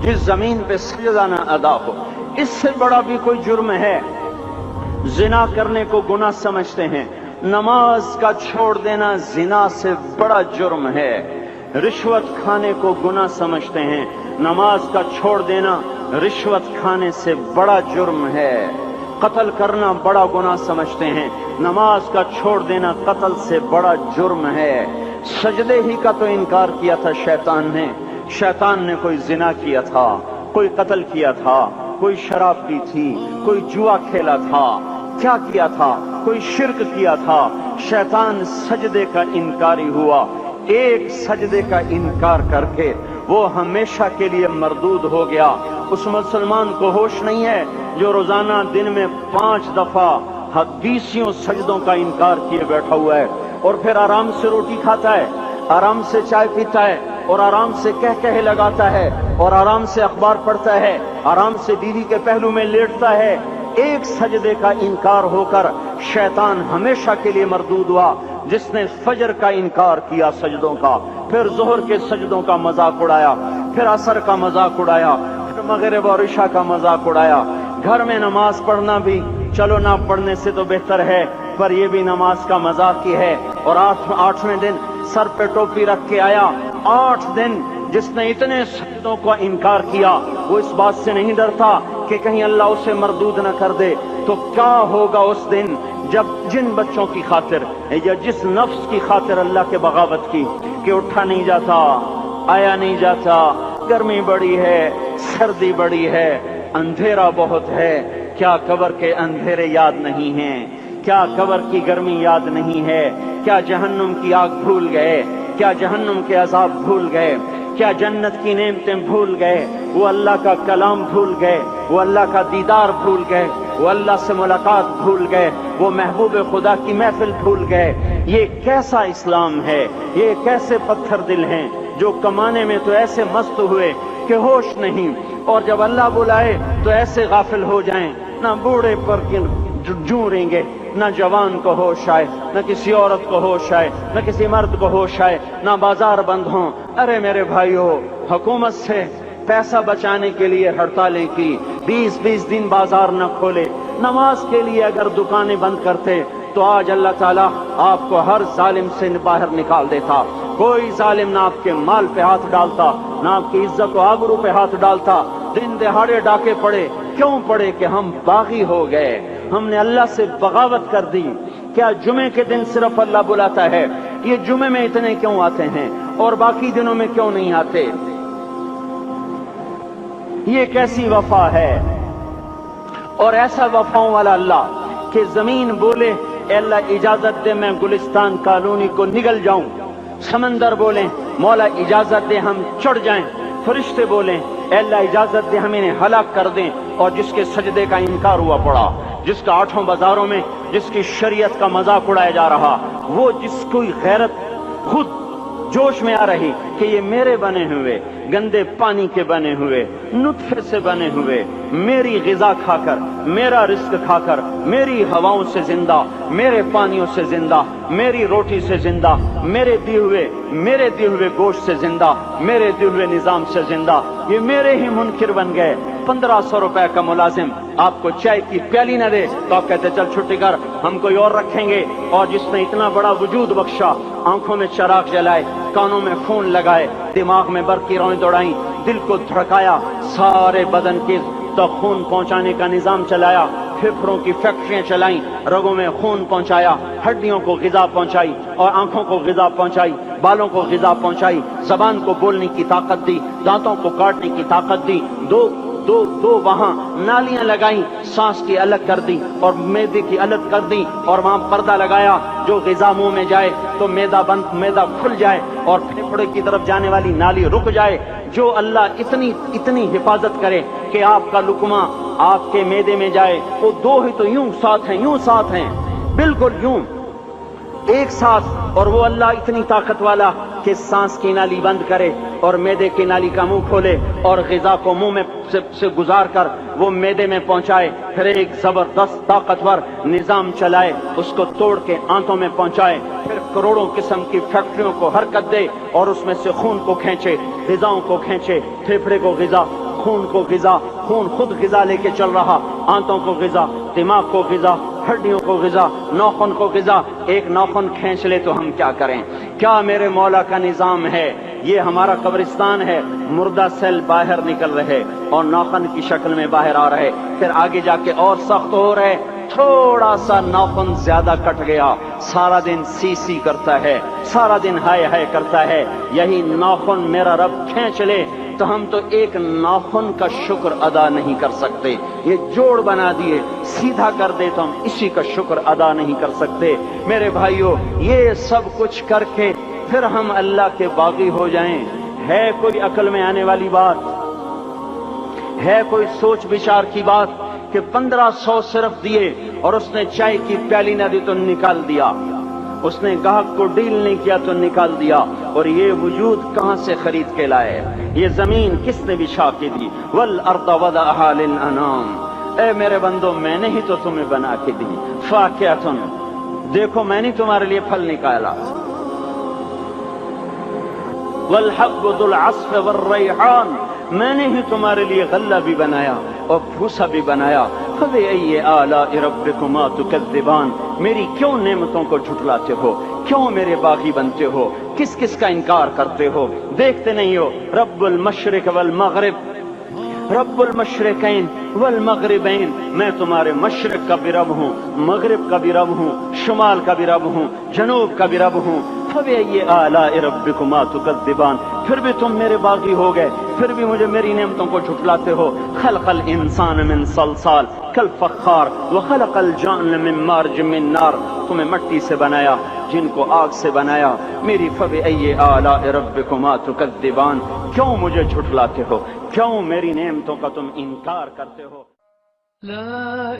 جس زمین پہ سجدہ نہ ادا ہو، اس سے بڑا بھی کوئی جرم ہے؟ زنا کرنے کو گناہ سمجھتے ہیں، نماز کا چھوڑ دینا زنا سے بڑا جرم ہے۔ رشوت کھانے کو گناہ سمجھتے ہیں، نماز کا چھوڑ دینا رشوت کھانے سے بڑا جرم ہے۔ قتل کرنا بڑا گناہ سمجھتے ہیں، نماز کا چھوڑ دینا قتل سے بڑا جرم ہے۔ سجدے ہی کا تو انکار کیا تھا شیطان نے کوئی زنا کیا تھا، کوئی قتل کیا تھا، کوئی شراب پی تھی، کوئی جوا کھیلا تھا، کیا کیا تھا؟ کوئی شرک کیا تھا۔ شیطان سجدے کا انکاری ہوا، ایک سجدے کا انکار کر کے وہ ہمیشہ کے لیے مردود ہو گیا۔ اس مسلمان کو ہوش نہیں ہے جو روزانہ دن میں 5 دفعہ 20 سجدوں کا انکار کیے بیٹھا ہوا ہے، اور پھر آرام سے روٹی کھاتا ہے، آرام سے چائے پیتا ہے، اور آرام سے کہے لگاتا ہے، اور آرام سے اخبار پڑھتا ہے، آرام سے بیوی کے پہلو میں لیٹتا ہے۔ ایک سجدے کا انکار ہو کر شیطان ہمیشہ کے لیے مردود ہوا۔ جس نے فجر کا انکار کیا سجدوں کا، پھر ظہر کے سجدوں کا مذاق اڑایا، پھر عصر کا مذاق اڑایا، پھر مغرب اور عشاء کا مذاق اڑایا۔ گھر میں نماز پڑھنا بھی چلو نہ پڑھنے سے تو بہتر ہے، پر یہ بھی نماز کا مذاق ہی ہے۔ اور 8ویں دن سر پہ ٹوپی رکھ کے آیا۔ 8 دن جس نے اتنے سجدوں کا انکار کیا، وہ اس بات سے نہیں ڈرتا کہ کہیں اللہ اسے مردود نہ کر دے۔ تو کیا ہوگا اس دن جب جن بچوں کی خاطر یا جس نفس کی خاطر اللہ کے بغاوت کی کہ اٹھا نہیں جاتا، آیا نہیں جاتا، گرمی بڑی ہے، سردی بڑی ہے، اندھیرا بہت ہے، کیا قبر کے اندھیرے یاد نہیں ہیں؟ کیا قبر کی گرمی یاد نہیں ہے؟ کیا جہنم کی آگ بھول گئے؟ کیا جہنم کے عذاب بھول گئے؟ کیا جنت کی نعمتیں بھول گئے؟ وہ اللہ کا کلام بھول گئے، وہ اللہ کا دیدار بھول گئے، وہ اللہ سے ملاقات بھول گئے، وہ محبوب خدا کی محفل بھول گئے۔ یہ کیسا اسلام ہے؟ یہ کیسے پتھر دل ہیں جو کمانے میں تو ایسے مست ہوئے کہ ہوش نہیں، اور جب اللہ بلائے تو ایسے غافل ہو جائیں، نہ بوڑھے پر جوریں گے، نہ جوان کو ہوش آئے، نہ کسی عورت کو ہوش آئے، نہ کسی مرد کو ہوش آئے، نہ بازار بند ہوں۔ ارے میرے بھائیو، حکومت سے پیسہ بچانے کے لیے ہڑتالیں کی، 20 دن بازار نہ کھولے، نماز کے لیے اگر دکانیں بند کرتے تو آج اللہ تعالیٰ آپ کو ہر ظالم سے باہر نکال دیتا۔ کوئی ظالم نہ آپ کے مال پہ ہاتھ ڈالتا، نہ آپ کی عزت و آبرو پہ ہاتھ ڈالتا۔ دن دہاڑے ڈاکے پڑے، کیوں پڑے؟ کہ ہم باغی ہو گئے، ہم نے اللہ سے بغاوت کر دی۔ کیا جمعے کے دن صرف اللہ بلاتا ہے؟ یہ جمعے میں اتنے کیوں آتے ہیں اور باقی دنوں میں کیوں نہیں آتے؟ یہ کیسی وفا ہے؟ اور ایسا وفاؤں والا اللہ کہ زمین بولے اے اللہ اجازت دے میں گلستان کالونی کو نگل جاؤں، سمندر بولیں مولا اجازت دے ہم چڑھ جائیں، فرشتے بولیں اے اللہ اجازت دے ہم انہیں ہلاک کر دیں، اور جس کے سجدے کا انکار ہوا پڑا، جس کا 8 بازاروں میں جس کی شریعت کا مذاق اڑایا جا رہا، وہ جس کوئی غیرت خود جوش میں آ رہی کہ یہ میرے بنے ہوئے گندے پانی کے بنے ہوئے نطفے سے بنے ہوئے، میری غذا کھا کر، میرا رزق کھا کر، میری ہواؤں سے زندہ، میرے پانیوں سے زندہ، میری روٹی سے زندہ، میرے دیے ہوئے گوشت سے زندہ، میرے دیے ہوئے نظام سے زندہ، یہ میرے ہی منکر بن گئے۔ 1500 روپے کا ملازم آپ کو چائے کی پیالی نہ دے تو آپ کہتے چل چھٹی کر، ہم کوئی اور رکھیں گے۔ اور جس نے اتنا بڑا وجود بخشا، آنکھوں میں چراغ جلائے، کانوں میں خون لگائے، دماغ میں برقی روئیں دوڑائیں، دل کو دھڑکایا، سارے بدن کے تو خون پہنچانے کا نظام چلایا، پھیپھڑوں کی فیکٹریاں چلائیں، رگوں میں خون پہنچایا، ہڈیوں کو غذا پہنچائی، اور آنکھوں کو غذا پہنچائی، بالوں کو غذا پہنچائی، زبان کو بولنے کی طاقت دی، دانتوں کو کاٹنے کی طاقت دی، دو وہاں نالیاں لگائیں، سانس کی الگ کر دی اور معدے کی الگ کر دی، اور وہاں پردہ لگایا، جو غذا منہ میں جائے تو معدہ کھل جائے اور پھیپھڑے کی طرف جانے والی نالی رک جائے۔ جو اللہ اتنی حفاظت کرے کہ آپ کا لقمہ آپ کے معدے میں جائے، وہ 2 ہی تو یوں ساتھ ہیں، بالکل یوں ایک ساتھ، اور وہ اللہ اتنی طاقت والا کہ سانس کی نالی بند کرے اور معدے کی نالی کا منہ کھولے اور غذا کو منہ میں سے گزار کر وہ معدے میں پہنچائے، پھر ایک زبردست طاقتور نظام چلائے، اس کو توڑ کے آنتوں میں پہنچائے، پھر کروڑوں قسم کی فیکٹریوں کو حرکت دے اور اس میں سے خون کو کھینچے، غذاؤں کو کھینچے، پھیپھڑے کو غذا، خون کو غذا، خون خود غذا لے کے چل رہا، آنتوں کو غذا، دماغ کو غذا، ہڈیوں کو غذا، ناخن کو غذا۔ ایک ناخن کھینچ لے تو ہم کیا کریں؟ کیا میرے مولا کا نظام ہے؟ یہ ہمارا قبرستان ہے، مردہ سیل باہر نکل رہے اور ناخن کی شکل میں باہر آ رہے، پھر آگے جا کے اور سخت ہو رہے، تھوڑا سا ناخن زیادہ کٹ گیا، سارا دن سی سی کرتا ہے، سارا دن ہائے ہائے کرتا ہے۔ یہی ناخن میرا رب کھینچ لے تو ہم تو ایک ناخن کا شکر ادا نہیں کر سکتے۔ یہ جوڑ بنا دیے، سیدھا کر دے تو ہم اسی کا شکر ادا نہیں کر سکتے۔ میرے بھائیو، یہ سب کچھ کر کے پھر ہم اللہ کے باغی ہو جائیں، ہے کوئی عقل میں آنے والی بات؟ ہے کوئی سوچ بچار کی بات کہ 1500 صرف دیے اور اس نے چائے کی پیالی نہ دی تو نکال دیا، اس نے گاہک کو ڈیل نہیں کیا تو نکال دیا، اور یہ وجود کہاں سے خرید کے لائے؟ یہ زمین کس نے بچھا کے دی؟ والارض وضعها للانام، اے میرے بندو میں نے ہی تو تمہیں بنا کے دی۔ فاکہۃ، دیکھو میں نے تمہارے لیے پھل نکالا، والحب ذو العصف والریحان، میں نے ہی تمہارے لیے غلہ بھی بنایا اور بھوسا بھی بنایا۔ فبأي آلاء ربكما تكذبان، میری کیوں نعمتوں کو جھٹلاتے ہو؟ کیوں میرے باغی بنتے ہو؟ کس کس کا انکار کرتے ہو؟ دیکھتے نہیں ہو رب المشرق والمغرب، رب المشرقین والمغربین، میں تمہارے مشرق کا بھی رب ہوں، مغرب کا بھی رب ہوں، شمال کا بھی رب ہوں، جنوب کا بھی رب ہوں۔ فبأي آلاء ربكما تكذبان، پھر بھی تم میرے باغی ہو گئے، پھر بھی مجھے میری نعمتوں کو جھٹلاتے ہو۔ خلق الانسان من صلصال کالفخار وخلق الجان من مارج من نار، تمہیں مٹی سے بنایا، جن کو آگ سے بنایا۔ میری فبأي آلاء ربكما تكذبان، کیوں مجھے جھٹلاتے ہو؟ کیوں میری نعمتوں کا تم انکار کرتے ہو؟